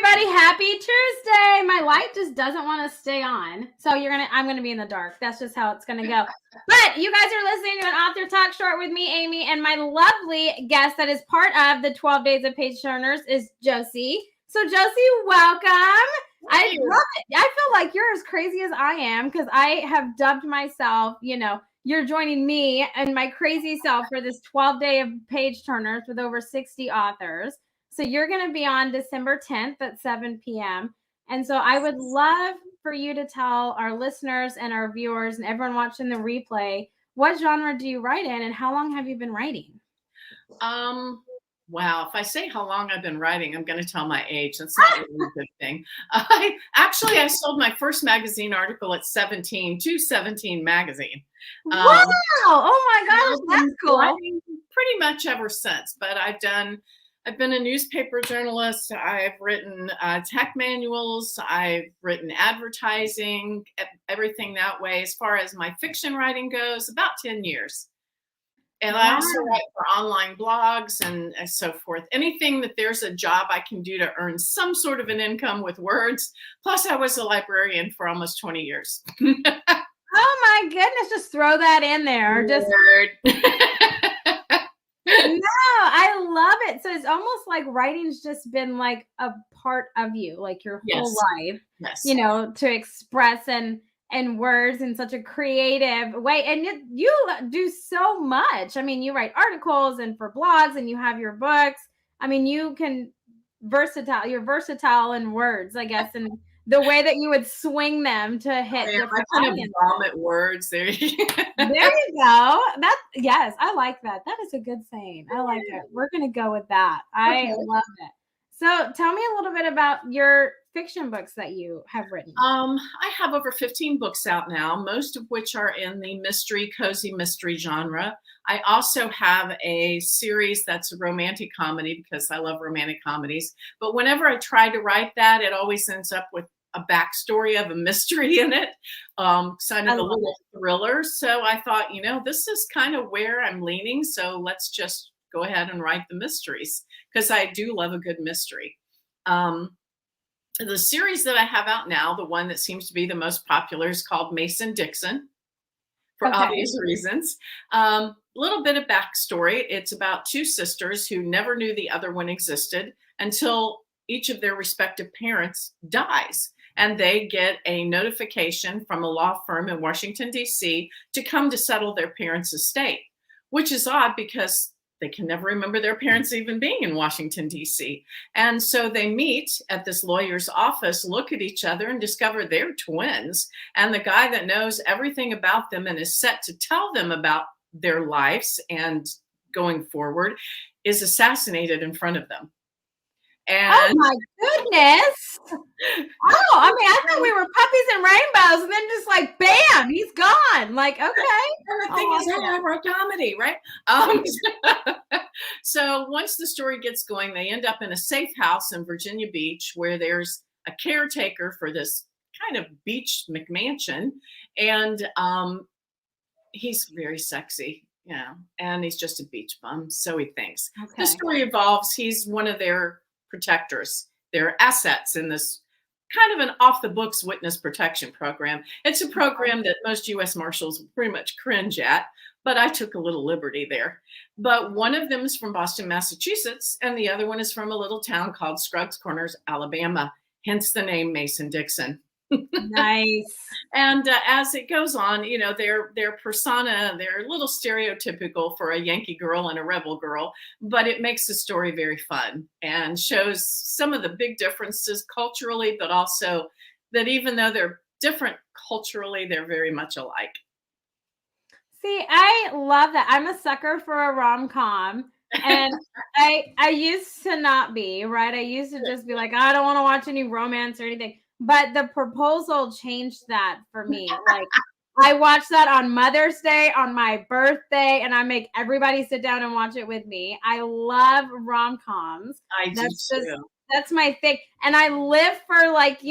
everybody. Happy Tuesday. My light just doesn't want to stay on. So I'm going to be in the dark. That's just how it's going to go. But you guys are listening to an Author Talk Short with me, Amy, and my lovely guest that is part of the 12 Days of Page Turners is Jocie. So Jocie, welcome. I love it. I feel like you're as crazy as I am because I have dubbed myself, you're joining me and my crazy self for this 12-day of Page Turners with over 60 authors. So you're going to be on December 10th at 7 p.m. And so I would love for you to tell our listeners and our viewers and everyone watching the replay, what genre do you write in and how long have you been writing? Wow. If I say how long I've been writing, I'm going to tell my age. That's not really a good thing. I sold my first magazine article at 17 to 17 magazine. Wow. Oh my gosh. That's cool. Pretty much ever since, but I've been a newspaper journalist. I've written tech manuals. I've written advertising, everything that way. As far as my fiction writing goes, about 10 years. And I also write for online blogs and so forth. Anything that there's a job I can do to earn some sort of an income with words. Plus, I was a librarian for almost 20 years. Oh my goodness, just throw that in there. No, I love it. So it's almost like writing's just been like a part of you, like your whole life, to express and words in such a creative way. And you do so much. I mean, you write articles and for blogs and you have your books. I mean, you're versatile in words, I guess, and the way that you would swing them to hit different audiences. Vomit words. There you go. Yes, I like that. That is a good saying. I like it. We're going to go with that. I love it. So tell me a little bit about your fiction books that you have written. I have over 15 books out now, most of which are in the cozy mystery genre. I also have a series that's a romantic comedy because I love romantic comedies. But whenever I try to write that, it always ends up with a backstory of a mystery in it, kind of a little thriller. So I thought, this is kind of where I'm leaning. So let's just go ahead and write the mysteries because I do love a good mystery. The series that I have out now, the one that seems to be the most popular, is called Mason-Dixon for obvious reasons. Little bit of backstory. It's about two sisters who never knew the other one existed until each of their respective parents dies. And they get a notification from a law firm in Washington, D.C. to come to settle their parents' estate, which is odd because they can never remember their parents even being in Washington, D.C. And so they meet at this lawyer's office, look at each other and discover they're twins. And the guy that knows everything about them and is set to tell them about their lives and going forward is assassinated in front of them. And oh my goodness. I thought we were puppies and rainbows and then just like, bam, he's gone. Like, okay. And the thing is, I write comedy, right? So once the story gets going, they end up in a safe house in Virginia Beach where there's a caretaker for this kind of beach McMansion. And he's very sexy, and he's just a beach bum. So he thinks. The story evolves. He's one of their protectors, their assets in this kind of an off-the-books witness protection program. It's a program that most U.S. Marshals pretty much cringe at, but I took a little liberty there. But one of them is from Boston, Massachusetts, and the other one is from a little town called Scruggs Corners, Alabama, hence the name Mason-Dixon. Nice. And as it goes on, their persona, they're a little stereotypical for a Yankee girl and a rebel girl, but it makes the story very fun and shows some of the big differences culturally, but also that even though they're different culturally, they're very much alike. See, I love that. I'm a sucker for a rom-com. And I used to not be, right? I used to just be like, I don't want to watch any romance or anything. But the proposal changed that for me. Like, I watch that on Mother's Day, on my birthday, and I make everybody sit down and watch it with me. I love rom-coms. I do too. That's my thing. And I live for, like,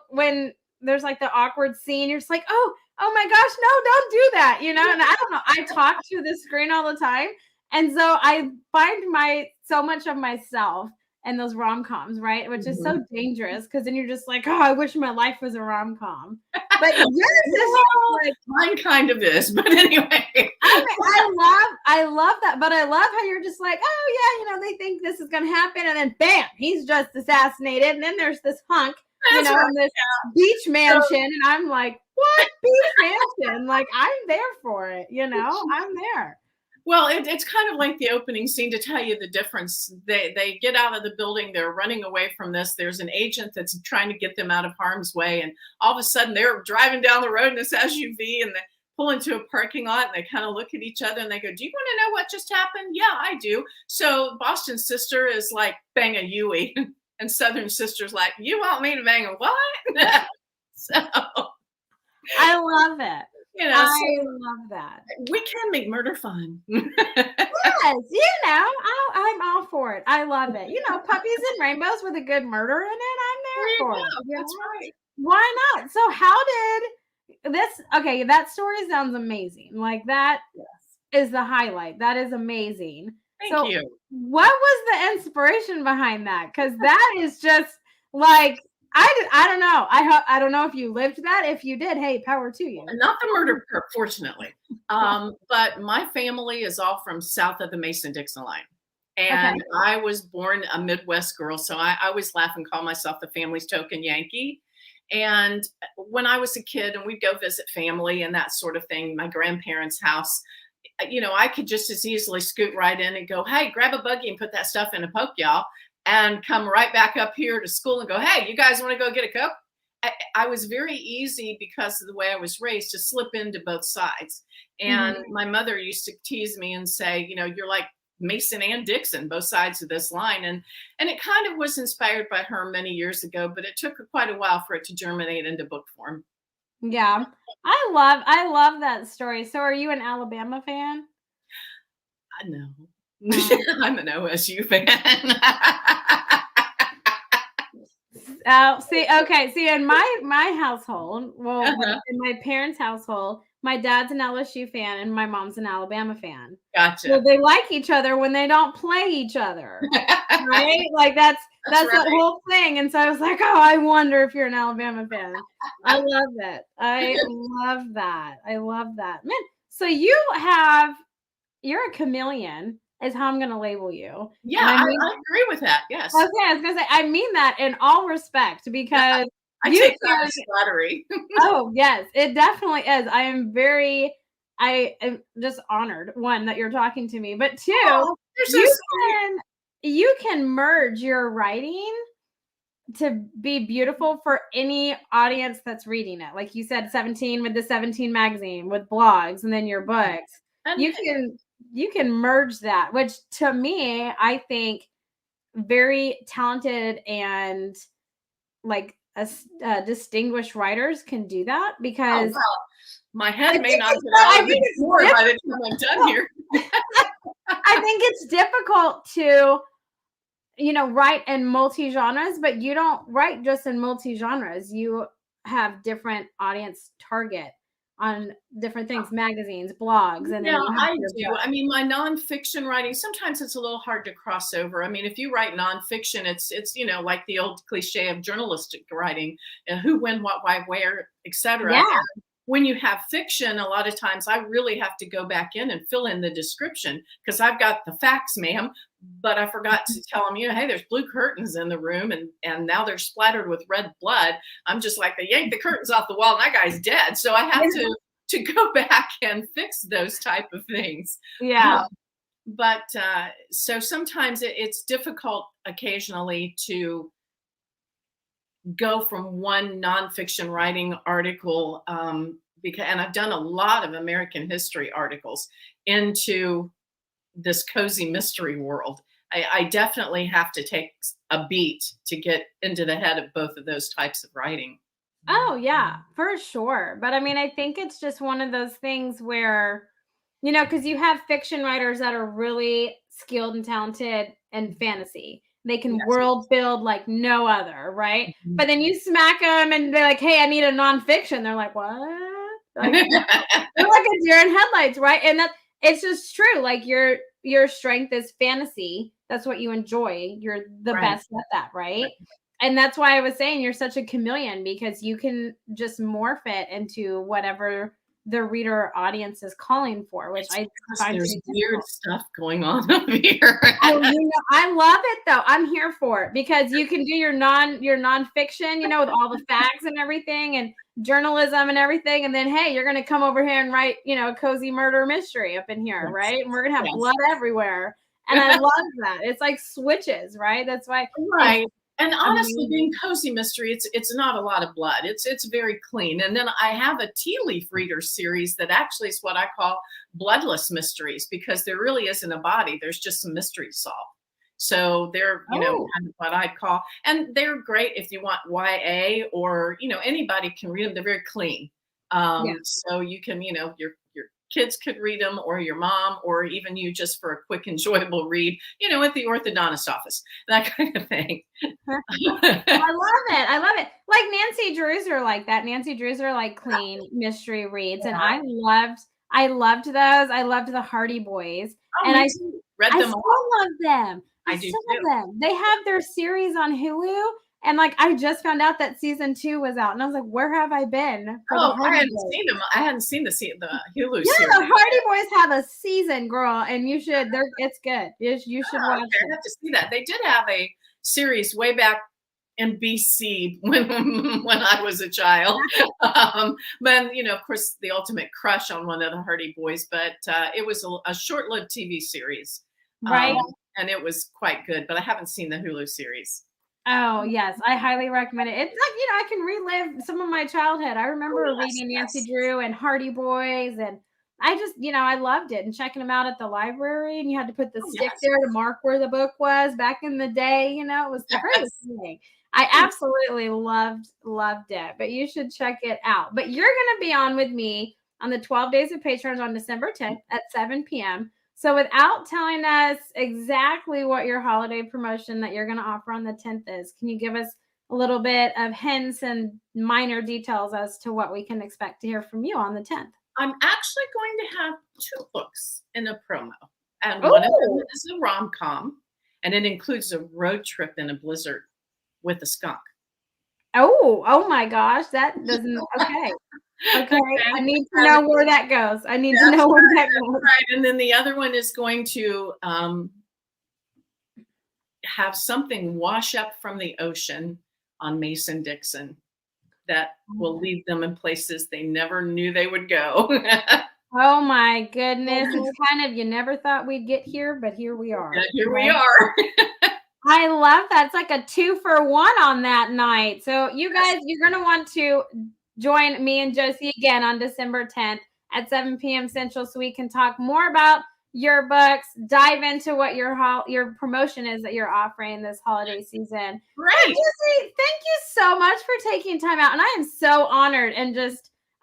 when there's like the awkward scene, you're just like, oh my gosh, no, don't do that. And I don't know. I talk to the screen all the time. And so I find so much of myself and those rom-coms, right? Which is Mhm. so dangerous because then you're just like, oh, I wish my life was a rom-com. But yours is Well, like, mine kind of is, but anyway. I love that, but I love how you're just like, oh yeah, they think this is gonna happen, and then bam, he's just assassinated, and then there's this hunk, That's right. in this beach mansion, and I'm like, what beach mansion? Like, I'm there for it, I'm there. Well, it's kind of like the opening scene to tell you the difference. They get out of the building, they're running away from this. There's an agent that's trying to get them out of harm's way, and all of a sudden they're driving down the road in this SUV, and they pull into a parking lot, and they kind of look at each other and they go, "Do you want to know what just happened?" "Yeah, I do." So Boston Sister is like, "Bang a Yui," and Southern Sister's like, "You want me to bang a what?" So I love it. I love that. we can make murder fun. Yes, I'm all for it. I love it. Puppies and rainbows with a good murder in it. I'm there for it. That's right. Why not? So how did this? Okay, that story sounds amazing. Like that is the highlight. That is amazing. Thank you. What was the inspiration behind that? Because that is just like I don't know. I don't know if you lived that. If you did, hey, power to you. Not the murder part, fortunately. But my family is all from south of the Mason-Dixon line. And I was born a Midwest girl, so I always laugh and call myself the family's token Yankee. And when I was a kid and we'd go visit family and that sort of thing, my grandparents' house, I could just as easily scoot right in and go, "Hey, grab a buggy and put that stuff in a Poke, y'all," and come right back up here to school and go, "Hey, you guys want to go get a Coke?" I was very easy because of the way I was raised to slip into both sides. And my mother used to tease me and say, "You're like Mason and Dixon, both sides of this line." And it kind of was inspired by her many years ago, but it took quite a while for it to germinate into book form. Yeah. I love that story. So are you an Alabama fan? I know. I'm an OSU fan. See, in my household, in my parents' household, my dad's an LSU fan and my mom's an Alabama fan. Gotcha. So they like each other when they don't play each other, right? Like that's right. that whole thing. And so I was like, oh, I wonder if you're an Alabama fan. I love it. I love that. I love that, man. So you're a chameleon. Is how I'm going to label you. Yeah, I agree with that. Yes. Okay, I was going to say, I mean that in all respect because I take that as flattery. Oh, yes, it definitely is. I am just honored, one, that you're talking to me, but two, you can merge your writing to be beautiful for any audience that's reading it. Like you said, 17 with the 17 magazine, with blogs, and then your books. You can merge that, which to me, I think very talented and like distinguished writers can do that because my head may not get out of it more by the time I'm done here. I think it's difficult to, write in multi-genres, but you don't write just in multi-genres. You have different audience target on different things, magazines, blogs, and then I do. I mean, my nonfiction writing, sometimes it's a little hard to cross over. I mean, if you write nonfiction, it's like the old cliche of journalistic writing, who, when, what, why, where, etc. Yeah. When you have fiction, a lot of times I really have to go back in and fill in the description because I've got the facts, ma'am, but I forgot to tell them, hey, there's blue curtains in the room and now they're splattered with red blood. I'm just like, they yanked the curtains off the wall and that guy's dead. So I have to go back and fix those type of things. Yeah. But so sometimes it's difficult occasionally to go from one nonfiction writing article and I've done a lot of American history articles into this cozy mystery world. I definitely have to take a beat to get into the head of both of those types of writing. Oh yeah, for sure. But I mean, I think it's just one of those things where, because you have fiction writers that are really skilled and talented in fantasy. They can world build like no other, right? Mm-hmm. But then you smack them and they're like, hey, I need a nonfiction. They're like, what? Like, they're like a deer in headlights, right? And it's just true. Like your strength is fantasy That's what you enjoy. You're the Right. best at that, right? And that's why I was saying you're such a chameleon, because you can just morph it into whatever the reader audience is calling for, which It's I because find to there's be weird difficult. stuff going on over here. Oh, I love it though. I'm here for it because you can do your nonfiction, with all the facts and everything and journalism and everything. And then hey, you're gonna come over here and write, a cozy murder mystery up in here, Yes. right? And we're gonna have Yes. blood everywhere. And I love that. It's like switches, right? That's why it's Right. And honestly, being amazing. cozy mystery, it's not a lot of blood. It's very clean. And then I have a tea leaf reader series that actually is what I call bloodless mysteries, because there really isn't a body. There's just some mysteries solved. So they're, Oh, kind of what I'd call, and they're great if you want YA, or, anybody can read them. They're very clean. yeah. So you can, your kids could read them, or your mom, or even you, just for a quick, enjoyable read, at the orthodontist office, that kind of thing. I love it. I love it. Like Nancy Drews are like that. Nancy Drews are like clean mystery reads, and I loved those. I loved the Hardy Boys, Oh, and me I too. Read I them still all. love them. I I do still too. love them. They have their series on Hulu, and like I just found out that season 2 was out, and I was like, where have I been for the Oh, I Hardy hadn't Boys? seen them. I hadn't seen the Hulu Yeah, series. the Hardy Boys have a season, girl, and you should. It's good. You should Oh, watch okay, I it. have to see that. They did have a series way back in BC when I was a child. But of course, the ultimate crush on one of the Hardy Boys, but it was a short-lived TV series, um, Right? and it was quite good. But I haven't seen the Hulu series. Oh, yes, I highly recommend it. It's like, I can relive some of my childhood. I Oh remember yes, reading Nancy yes, Drew and Hardy Boys, and I just, I loved it, and checking them out at the library, and you had to put the oh stick yes, there to mark where the book was back in the day, it was the greatest yes. thing. I absolutely loved it, but you should check it out. But you're going to be on with me on the 12 Days of Patrons on December 10th at 7 p.m. So without telling us exactly what your holiday promotion that you're going to offer on the 10th is, can you give us a little bit of hints and minor details as to what we can expect to hear from you on the 10th? I'm actually going to have 2 books in a promo, and one of them Oh, is a rom-com, and it includes a road trip in a blizzard with a skunk. oh my gosh. That doesn't, okay. Okay. I Okay, need to and know where that goes. I need to that's know where right, that that's goes. right, and then the other one is going to, have something wash up from the ocean on Mason-Dixon that will lead them in places they never knew they would go. Oh my goodness. It's kind of, you never thought we'd get here, but here we And are. here we are. I love that. It's like a 2-for-1 on that night. So you Yes. guys, you're going to want to join me and Jocie again on December 10th at 7 p.m. Central, so we can talk more about your books, dive into what your promotion is that you're offering this holiday season. And Great. Jocie, thank you so much for taking time out. And I am so honored and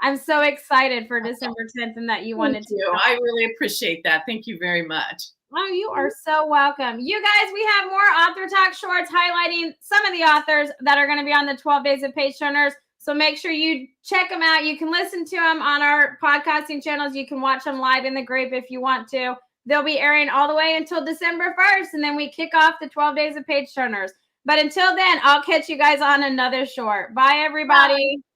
I'm so excited for December 10th and that you Thank wanted to you. come. I really appreciate that. Thank you very much. Oh, you are so welcome. You guys, we have more author talk shorts highlighting some of the authors that are going to be on the 12 Days of Page Turners. So make sure you check them out. You can listen to them on our podcasting channels. You can watch them live in the Grape if you want to. They'll be airing all the way until December 1st, and then we kick off the 12 Days of Page Turners. But until then, I'll catch you guys on another short. Bye, everybody. Bye.